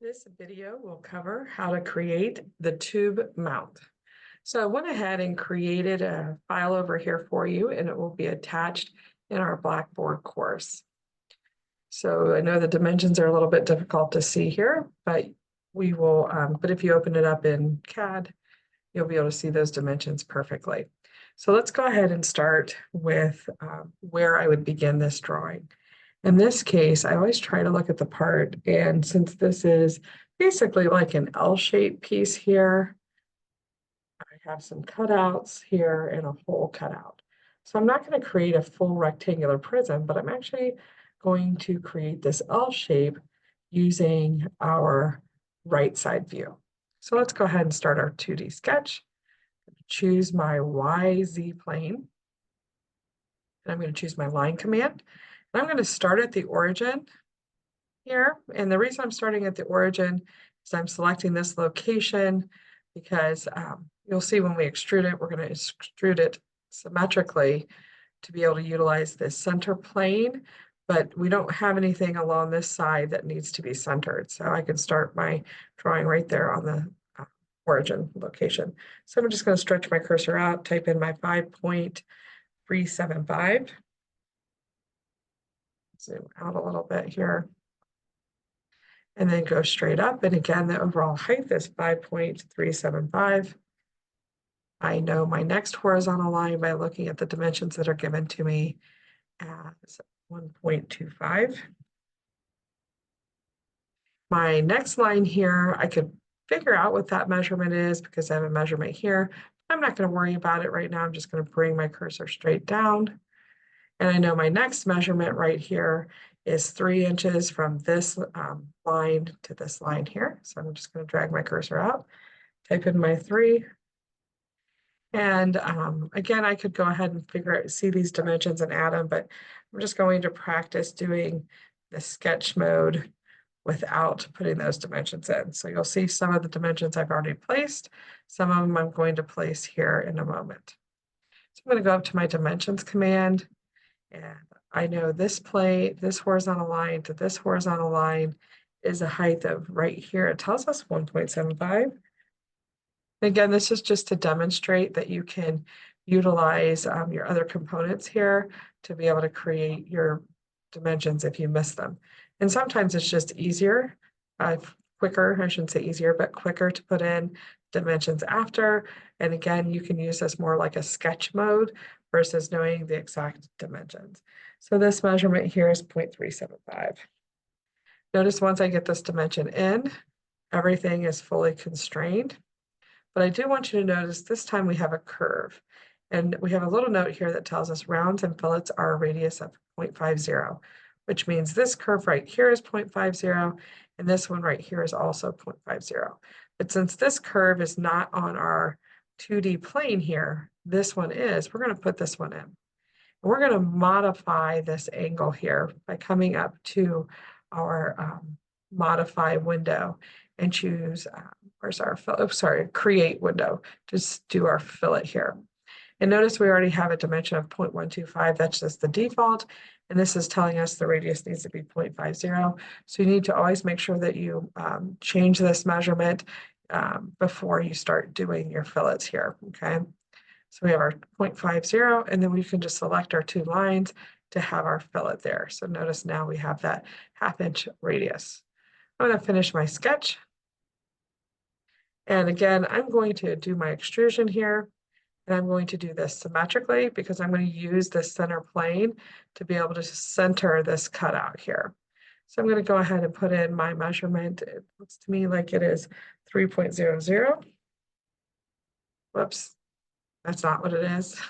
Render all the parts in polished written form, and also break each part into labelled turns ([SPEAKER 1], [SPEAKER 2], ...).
[SPEAKER 1] This video will cover how to create the tube mount. So I went ahead and created a file over here for you, and it will be attached in our Blackboard course. So I know the dimensions are a little bit difficult to see here, but we will, but if you open it up in CAD, you'll be able to see those dimensions perfectly. So let's go ahead and start with where I would begin this drawing. In this case, I always try to look at the part, and since this is basically like an L-shaped piece here, I have some cutouts here and a hole cut out. So I'm not going to create a full rectangular prism, but I'm actually going to create this L shape using our right side view. So let's go ahead and start our 2D sketch. Choose my YZ plane. And I'm going to choose my line command. And I'm going to start at the origin here. And the reason I'm starting at the origin is I'm selecting this location because you'll see when we extrude it, we're going to extrude it symmetrically to be able to utilize this center plane, but we don't have anything along this side that needs to be centered. So I can start my drawing right there on the origin location. So I'm just going to stretch my cursor out, type in my 5.375. Zoom out a little bit here. And then go straight up. And again, the overall height is 5.375. I know my next horizontal line by looking at the dimensions that are given to me as 1.25. My next line here, I could figure out what that measurement is because I have a measurement here. I'm not going to worry about it right now. I'm just going to bring my cursor straight down. And I know my next measurement right here is 3 inches from this line to this line here. So I'm just going to drag my cursor out, type in my 3. And again, I could go ahead and see these dimensions and add them, but I'm just going to practice doing the sketch mode without putting those dimensions in. So you'll see some of the dimensions I've already placed. Some of them I'm going to place here in a moment. So I'm going to go up to my dimensions command. And I know this plate, this horizontal line to this horizontal line is a height of right here. It tells us 1.75. Again, this is just to demonstrate that you can utilize your other components here to be able to create your dimensions if you miss them. And sometimes it's just easier, quicker, I shouldn't say easier, but quicker to put in dimensions after. And again, you can use this more like a sketch mode versus knowing the exact dimensions. So this measurement here is 0.375. Notice once I get this dimension in, everything is fully constrained. But I do want you to notice this time we have a curve. And we have a little note here that tells us rounds and fillets are a radius of 0.50, which means this curve right here is 0.50, and this one right here is also 0.50. But since this curve is not on our 2D plane here, this one is, we're going to put this one in. And we're going to modify this angle here by coming up to our modify window and choose, where's our, create window, just do our fillet here. And notice we already have a dimension of 0.125, that's just the default. And this is telling us the radius needs to be 0.50. So you need to always make sure that you change this measurement before you start doing your fillets here, okay? So we have our 0.50, and then we can just select our 2 lines to have our fillet there. So notice now we have that 1/2 inch radius. I'm going to finish my sketch. And again, I'm going to do my extrusion here. And I'm going to do this symmetrically because I'm going to use this center plane to be able to center this cutout here. So I'm going to go ahead and put in my measurement. It looks to me like it is 3.00. Whoops, that's not what it is.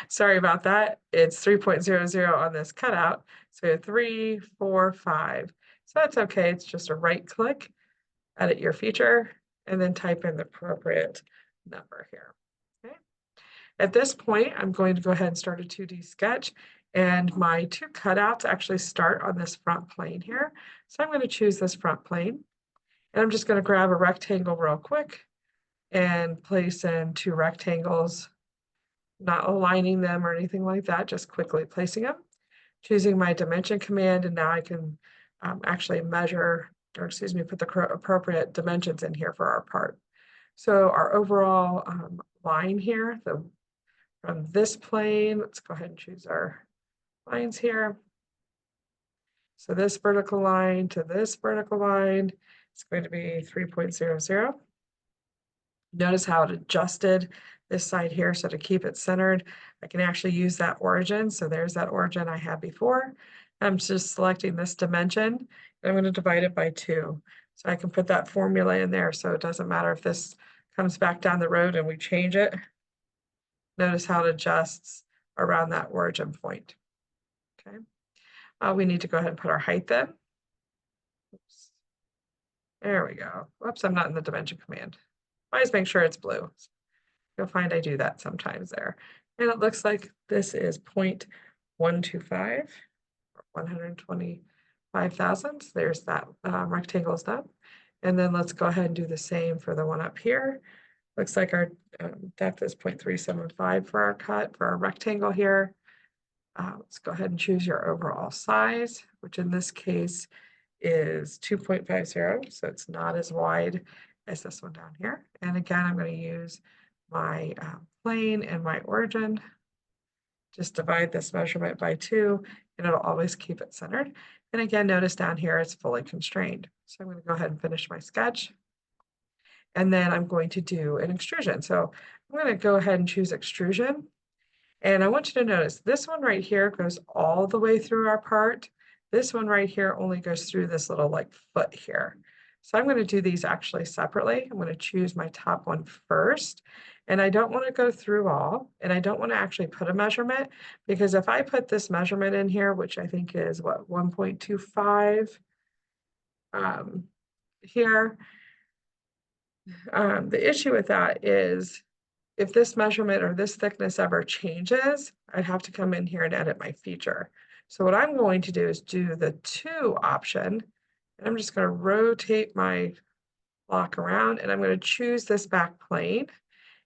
[SPEAKER 1] Sorry about that. It's 3.00 on this cutout. So 3, 4, 5. So that's okay. It's just a right click, edit your feature, and then type in the appropriate number here. Okay. At this point, I'm going to go ahead and start a 2D sketch, and my 2 cutouts actually start on this front plane here. So I'm going to choose this front plane, and I'm just going to grab a rectangle real quick and place in 2 rectangles, not aligning them or anything like that, just quickly placing them, choosing my dimension command, and now I can actually measure or excuse me, put the appropriate dimensions in here for our part. So our overall line here, from this plane, let's go ahead and choose our lines here. So this vertical line to this vertical line is going to be 3.00. Notice how it adjusted this side here. So to keep it centered, I can actually use that origin. So there's that origin I had before. I'm just selecting this dimension and I'm going to divide it by 2. So I can put that formula in there. So it doesn't matter if this comes back down the road and we change it. Notice how it adjusts around that origin point. Okay. We need to go ahead and put our height in. Oops. There we go. Whoops, I'm not in the dimension command. Always make sure it's blue. You'll find I do that sometimes there. And it looks like this is 0.125, or 125 thousandths. There's that rectangle is done. And then let's go ahead and do the same for the one up here. Looks like our depth is 0.375 for our cut, for our rectangle here. Let's go ahead and choose your overall size, which in this case is 2.50. So it's not as wide as this one down here. And again, I'm going to use my plane and my origin. Just divide this measurement by 2 and it'll always keep it centered. And again, notice down here it's fully constrained. So I'm going to go ahead and finish my sketch. And then I'm going to do an extrusion. So I'm going to go ahead and choose extrusion. And I want you to notice this one right here goes all the way through our part. This one right here only goes through this little like foot here. So I'm going to do these actually separately. I'm going to choose my top one first. And I don't want to go through all, and I don't want to actually put a measurement, because if I put this measurement in here, which I think is what, 1.25 here, the issue with that is if this measurement or this thickness ever changes, I'd have to come in here and edit my feature. So what I'm going to do is do the 2 option, and I'm just going to rotate my block around, and I'm going to choose this back plane.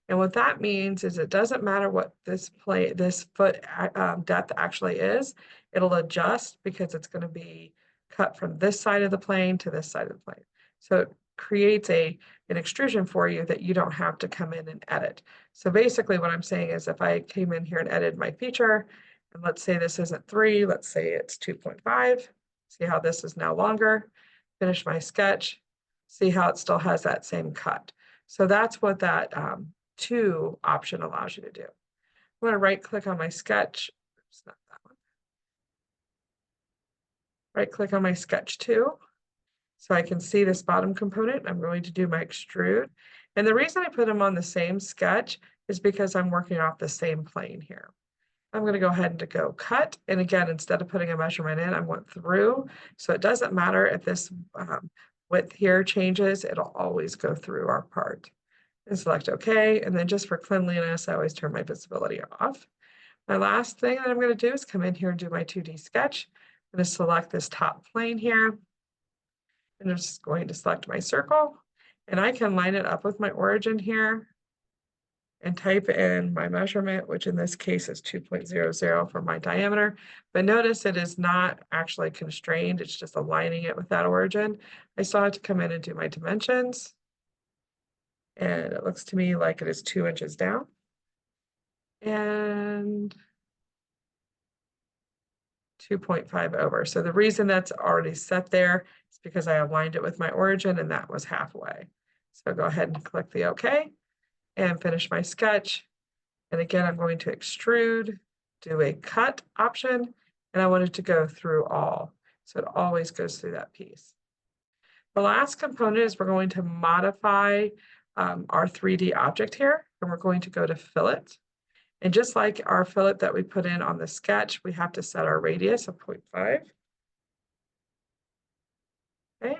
[SPEAKER 1] And what that means is it doesn't matter what this foot depth actually is, it'll adjust because it's going to be cut from this side of the plane to this side of the plane. So it creates an extrusion for you that you don't have to come in and edit. So basically what I'm saying is if I came in here and edited my feature, and let's say this isn't 3, let's say it's 2.5, see how this is now longer, finish my sketch, see how it still has that same cut. So that's what that 2 option allows you to do. I'm going to right click on my sketch. Oops, not that one. Right click on my sketch 2. So I can see this bottom component. I'm going to do my extrude. And the reason I put them on the same sketch is because I'm working off the same plane here. I'm going to go ahead and go cut. And again, instead of putting a measurement in, I went through. So it doesn't matter if this width here changes, it'll always go through our part. And select OK. And then just for cleanliness, I always turn my visibility off. My last thing that I'm going to do is come in here and do my 2D sketch. I'm going to select this top plane here. And I'm just going to select my circle. And I can line it up with my origin here and type in my measurement, which in this case is 2.00 for my diameter. But notice it is not actually constrained. It's just aligning it with that origin. I still have to come in and do my dimensions. And it looks to me like it is 2 inches down. And 2.5 over. So the reason that's already set there is because I aligned it with my origin and that was halfway. So go ahead and click the OK and finish my sketch. And again, I'm going to extrude, do a cut option, and I want it to go through all. So it always goes through that piece. The last component is we're going to modify our 3D object here, and we're going to go to fillet. And just like our fillet that we put in on the sketch, we have to set our radius of 0.5. Okay.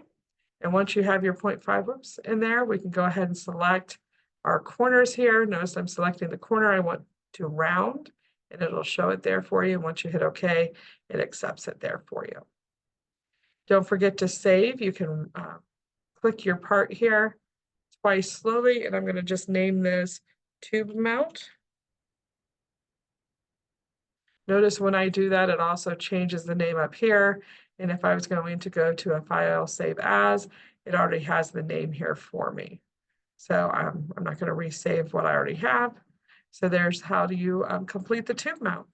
[SPEAKER 1] And once you have your 0.5 in there, we can go ahead and select our corners here. Notice I'm selecting the corner I want to round, and it'll show it there for you. And once you hit OK, it accepts it there for you. Don't forget to save. You can click your part here twice slowly, and I'm going to just name this tube mount. Notice when I do that, it also changes the name up here. And if I was going to go to a file save as, it already has the name here for me. So I'm not going to resave what I already have. So there's how do you complete the tube mount.